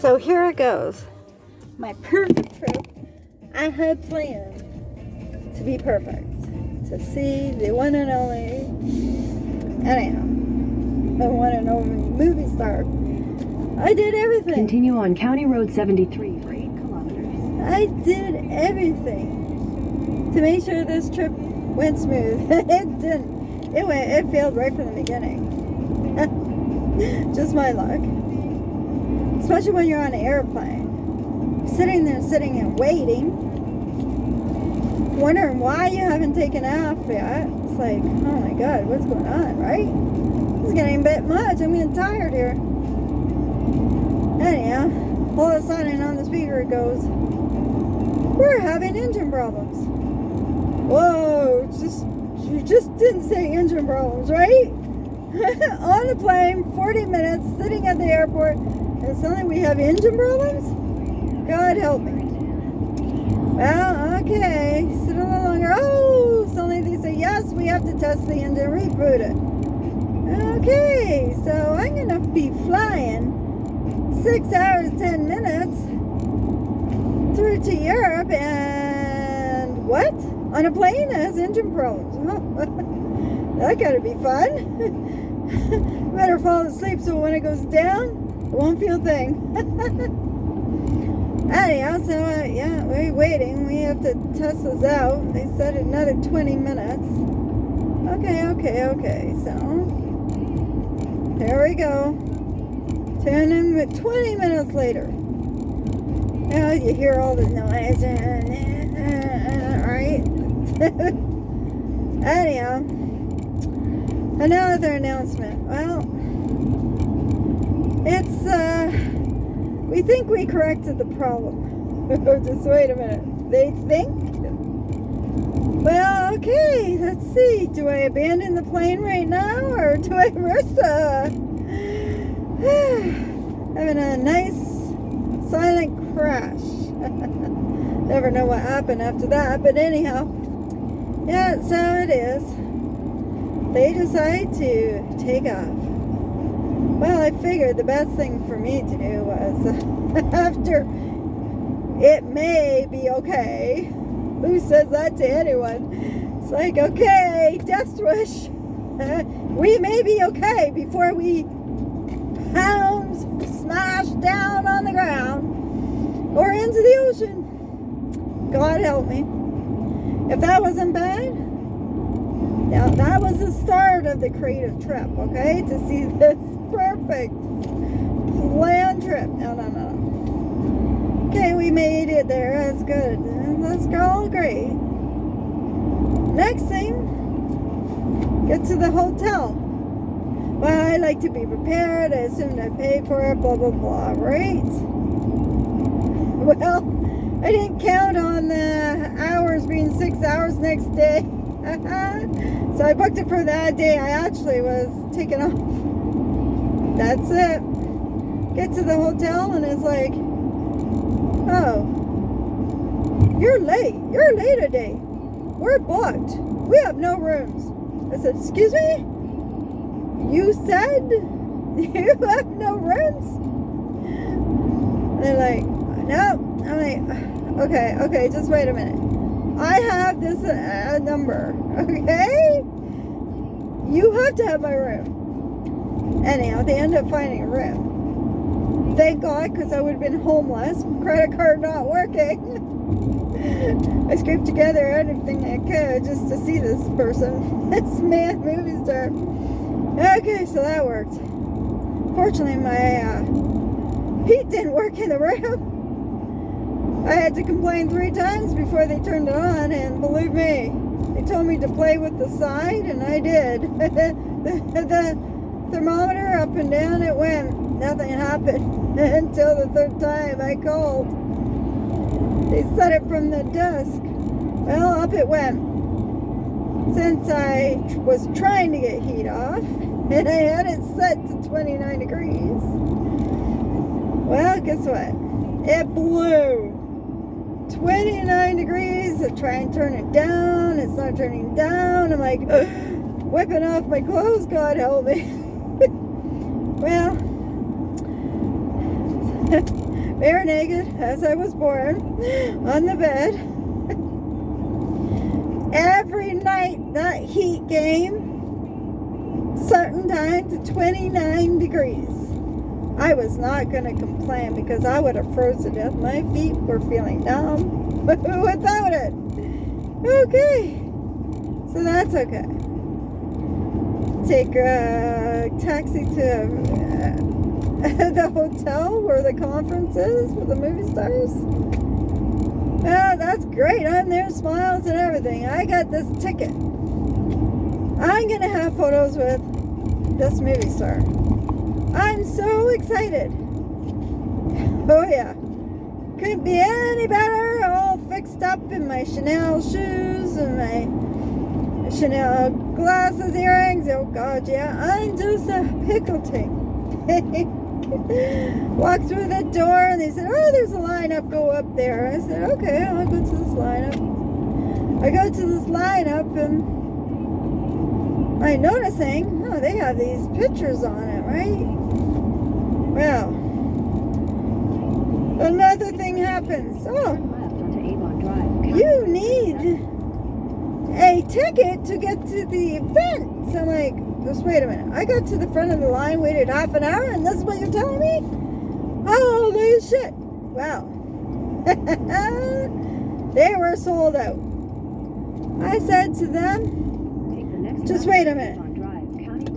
So here it goes. My perfect trip. I had planned to be perfect. To see the one and only, anyhow, the one and only movie star. I did everything. Continue on County Road 73 for 8 kilometers. I did everything to make sure this trip went smooth. It didn't. It failed right from the beginning. Just my luck. Especially when you're on an airplane. Sitting and waiting. Wondering why you haven't taken off yet. It's like, oh my God, what's going on, right? It's getting a bit much. I'm getting tired here. Anyhow, all of a sudden on the speaker it goes, we're having engine problems. Whoa, you just didn't say engine problems, right? On the plane, 40 minutes, sitting at the airport, and suddenly we have engine problems? God help me. Well, okay, sit a little longer. Oh, suddenly they say, yes, we have to test the engine, reboot it. Okay, so I'm going to be flying 6 hours, 10 minutes through to Europe, and what? On a plane that has engine problems. That got to be fun. Better fall asleep so when it goes down, it won't feel a thing. Anyhow, so yeah, we're waiting. We have to test this out. They said another 20 minutes. Okay. So, here we go. Tune in with 20 minutes later. Now you hear all the noise, right? Anyhow, another announcement. Well, it's, we think we corrected the problem. Just wait a minute. They think? Well, okay, let's see. Do I abandon the plane right now, or do I risk having a nice silent crash? Never know what happened after that, but anyhow, yeah, so it is. They decide to take off. Well, I figured the best thing for me to do was, after it may be okay. Who says that to anyone? It's like, okay, death wish. We may be okay before we smash down on the ground or into the ocean. God help me. If that wasn't bad, now that was the start of the creative trip, okay? To see this perfect planned trip. No. Okay, we made it there. That's good. That's all great. Next thing, get to the hotel. Well, I like to be prepared. I assumed I paid for it, blah, blah, blah, right? Well, I didn't count on the hours being 6 hours next day. So I booked it for that day. I actually was taken off. That's it. Get to the hotel and it's like, oh, you're late. You're late today. We're booked. We have no rooms. I said, excuse me? You said you have no rooms? And they're like, no. I'm like, okay, just wait a minute. I have this number, okay? You have to have my room. Anyhow, they end up finding a room. Thank God, because I would have been homeless. Credit card not working. I scraped together everything I could just to see this person. This man, movie star. Okay, so that worked. Fortunately, my heat didn't work in the room. I had to complain 3 times before they turned it on, and believe me, they told me to play with the side, and I did. The thermometer up and down it went. Nothing happened until the 3rd time I called. They set it from the desk. Well, up it went. Since I was trying to get heat off, and I had it set to 29 degrees. Well, guess what? It blew. 29 degrees. I try and turn it down. It's not turning down. I'm like, whipping off my clothes. God help me. Well, bare naked as I was born, on the bed. Every night that heat came, certain time to 29 degrees. I was not going to complain because I would have frozen to death. My feet were feeling numb without it. Okay, so that's okay. Take a taxi to the hotel where the conference is with the movie stars. Well, that's great. I'm there, smiles and everything. I got this ticket. I'm going to have photos with this movie star. I'm so excited. Oh, yeah. Couldn't be any better. All fixed up in my Chanel shoes and my Chanel glasses, earrings. Oh, God, yeah. I'm just a pickleting. Walked through the door and they said, oh, there's a lineup, go up there. I said, okay, I'll go to this lineup. I go to this lineup and I'm noticing, oh, they have these pictures on it, right? Well, another thing happens. Oh, Left onto Avon Drive. you need a ticket to get to the event. So I'm like, just wait a minute. I got to the front of the line, waited half an hour, and this is what you're telling me? Holy shit. Wow. They were sold out. I said to them, Take the next just left wait a onto minute. Avon Drive, County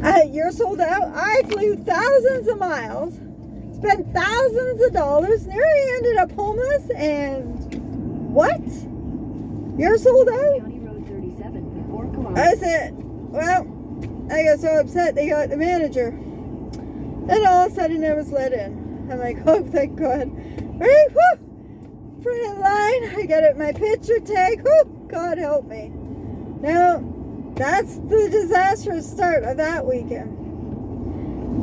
Road. You're sold out? I flew thousands of miles, spent thousands of dollars, nearly ended up homeless, and what? You're sold out? County Road 37, 4 kilometers. I said, well, I got so upset they got the manager. And all of a sudden I was let in. I'm like, oh, thank God. Right, whoo! Front of the line, I got it, my picture tag. Whoo! God help me. Now, that's the disastrous start of that weekend.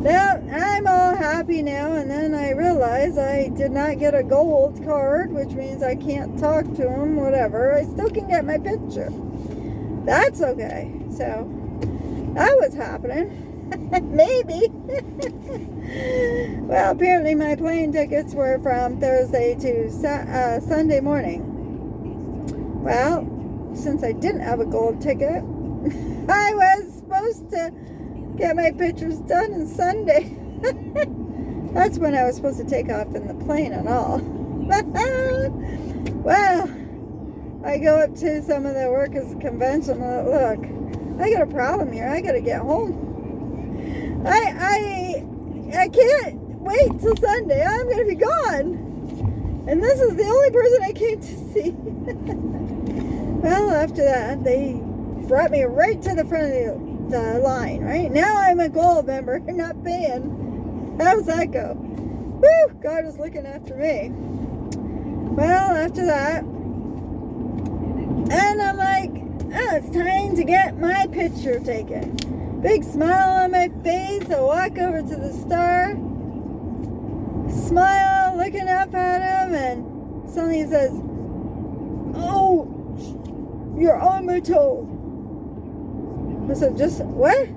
Now, I'm all happy now, and then I realize I did not get a gold card, which means I can't talk to them, whatever. I still can get my picture. That's okay. So, that was happening. Maybe. Well, apparently my plane tickets were from Thursday to Sunday morning. Well, since I didn't have a gold ticket, I was supposed to get my pictures done on Sunday. That's when I was supposed to take off in the plane and all. Well, I go up to some of the workers' convention. Look, I got a problem here. I got to get home. I can't wait till Sunday. I'm going to be gone. And this is the only person I came to see. Well, after that, they brought me right to the front of the line, right? Now I'm a gold member. I'm not paying. How's that go? Woo! God was looking after me. Well, after that, and I'm like, oh, it's time to get my picture taken. Big smile on my face. I walk over to the star, smile, looking up at him, and suddenly he says, oh, you're on my toe. I said, just, what?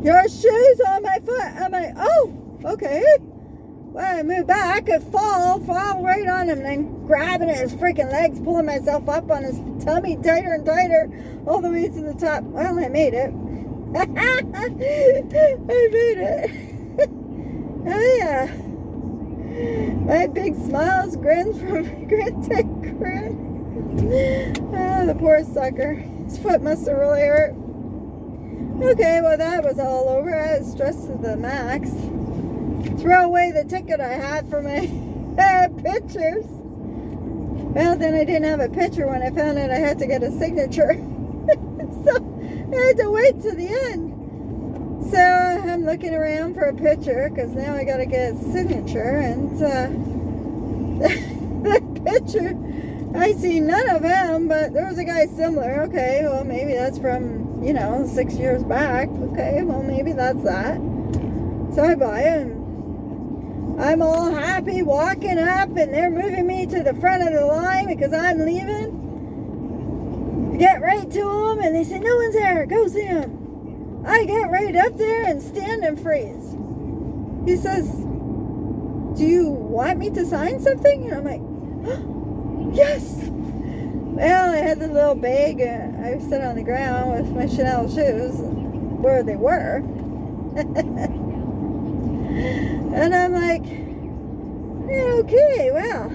Your shoes on my foot. I'm like, oh, okay. Well, I move back, I fall right on him, and I'm grabbing at his freaking legs, pulling myself up on his tummy tighter and tighter, all the way to the top. Well, I made it. I made it. Oh, yeah. My big smiles, grins from grin to grin. Oh, the poor sucker. His foot must have really hurt. Okay, well, that was all over. I was stressed to the max. Throw away the ticket I had for my pictures. Well, then I didn't have a picture when I found out I had to get a signature. So I had to wait to the end. So I'm looking around for a picture because now I got to get a signature. And the picture, I see none of him, but there was a guy similar. Okay, well, maybe that's from, 6 years back. Okay, well, maybe that's that. So I buy it, and I'm all happy walking up, and they're moving me to the front of the line because I'm leaving. Get right to them, and they say, no one's there, go see him. I get right up there and stand and freeze. He says, do you want me to sign something? And I'm like, yes. Well, I had the little bag. I was sitting on the ground with my Chanel shoes where they were. And I'm like, yeah, okay, well,